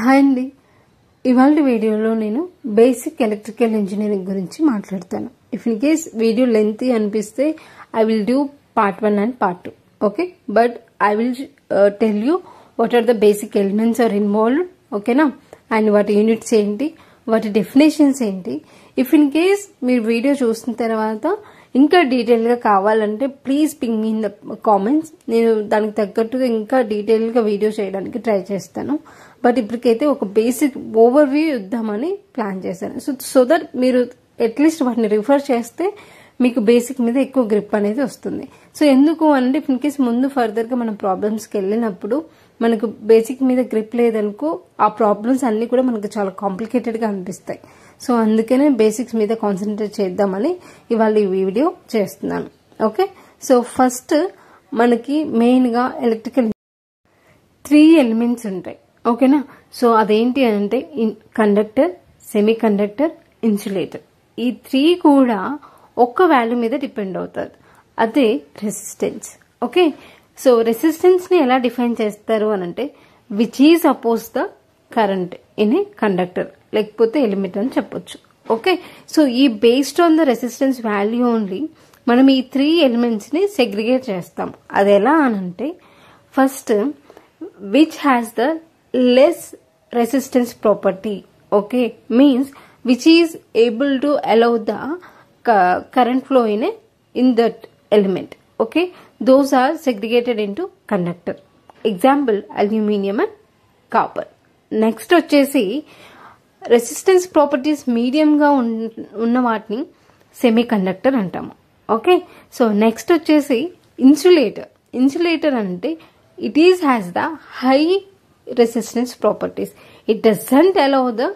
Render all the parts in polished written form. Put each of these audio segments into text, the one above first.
Hi అండి, ఇవాళ వీడియోలో నేను బేసిక్ ఎలక్ట్రికల్ ఇంజనీరింగ్ గురించి మాట్లాడతాను. If in case video lengthy అనిపిస్తే I will do part 1 and part 2. Okay, but I will tell you what are the basic elements are involved. ఓకేనా, and వాటి units ఏంటి, వాటి డెఫినేషన్స్ ఏంటి. ఇఫ్ ఇన్ కేస్ మీరు video చూసిన తర్వాత ఇంకా డీటెయిల్గా కావాలంటే please ping me in the comments. నేను దానికి తగ్గట్టుగా ఇంకా డీటెయిల్గా వీడియో చేయడానికి ట్రై చేస్తాను. బట్ ఇప్పటికైతే ఒక బేసిక్ ఓవర్ వ్యూ ఇద్దామని ప్లాన్ చేశాను. సో దట్ మీరు అట్లీస్ట్ వాటిని రిఫర్ చేస్తే మీకు బేసిక్ మీద ఎక్కువ గ్రిప్ అనేది వస్తుంది. సో ఎందుకు అంటే ఇన్ కేస్ ముందు ఫర్దర్గా మనం ప్రాబ్లమ్స్కి వెళ్ళినప్పుడు మనకు బేసిక్ మీద గ్రిప్ లేదనుకో ఆ ప్రాబ్లమ్స్ అన్నీ కూడా మనకు చాలా కాంప్లికేటెడ్గా అనిపిస్తాయి. సో అందుకనే బేసిక్స్ మీద కాన్సన్ట్రేట్ చేద్దామని ఇవాళ ఈ వీడియో చేస్తున్నాను. ఓకే, సో ఫస్ట్ మనకి మెయిన్గా ఎలక్ట్రికల్ 3 ఎలిమెంట్స్ ఉంటాయి. ఓకేనా, సో అదేంటి అంటే కండక్టర్, సెమీ కండక్టర్, ఇన్సులేటర్. ఈ 3 కూడా ఒక్క వాల్యూ మీద డిపెండ్ అవుతారు, అదే రెసిస్టెన్స్. ఓకే, సో రెసిస్టెన్స్ ని ఎలా డిఫైన్ చేస్తారు అని అంటే which is oppose the current in a conductor, లేకపోతే ఎలిమెంట్ అని చెప్పొచ్చు. ఓకే, సో ఈ based on the resistance value only మనం ఈ 3 ఎలిమెంట్స్ ని సెగ్రిగేట్ చేస్తాం. అది ఎలా అనంటే first which has the less resistance property. Okay, means which is able to allow the current flow in that element. Okay, those are segregated into conductor. Example, aluminium and copper. Next వచ్చేసి resistance properties మీడియంగా ఉన్న వాటిని semi conductor అంటాము. Okay, so next వచ్చేసి insulator. Insulator అంటే it is has the high resistance properties. It doesn't allow the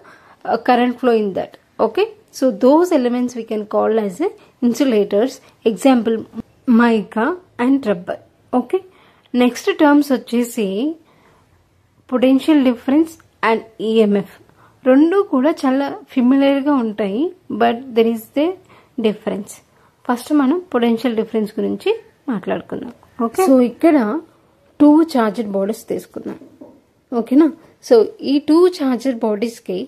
current flow in that. Okay, so those elements we can call as insulators. Example, mica and rubber. Okay, next terms వచ్చేసి potential difference and EMF. రెండు కూడా చాలా ఫిమిలియర్గా ఉంటాయి, but there is the difference. First మనం potential difference గురించి మాట్లాడుకుందాం. Okay, so ఇక్కడ 2 charger bodies తీసుకున్నాం. ఓకేనా, సో ఈ 2 చార్జర్ బాడీస్కి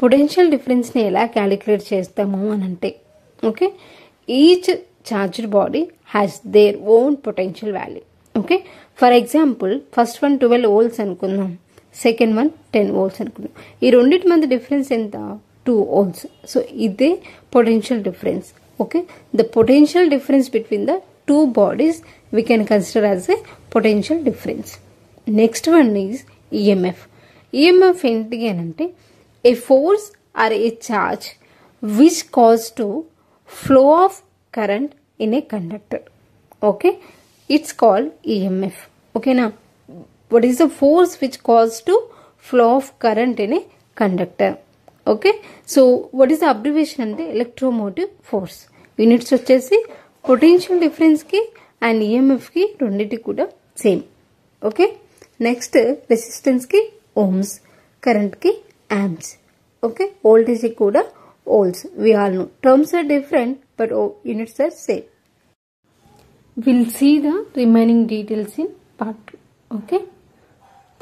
పొటెన్షియల్ డిఫరెన్స్ ని ఎలా క్యాలిక్యులేట్ చేస్తాము అని అంటే okay, each charger body has their own potential value. Okay, for example first one 12 volts అనుకుందాం, సెకండ్ వన్ 10 volts అనుకుందాం. ఈ రెండింటి మధ్య డిఫరెన్స్ ఎంత? 2 volts. సో ఇదే potential difference. Okay, the potential difference between the 2 bodies we can consider as a potential difference. Next one is EMF. EMF ఏంటి అని అంటే a force or a charge which causes to flow of current in a conductor. Okay, it's called EMF. Okay, now what is the force which causes to flow of current in a conductor? Okay, so what is the abbreviation ante electromotive force. Units వచ్చేసి potential difference కి and EMF కి రెండింటి కూడా same. Okay, next resistance కి Ohm's, current కి amps. Okay, voltage kuda volts. We all know terms are different but units are same. We'll see the remaining details in part 2. Okay,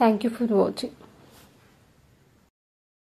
thank you for watching.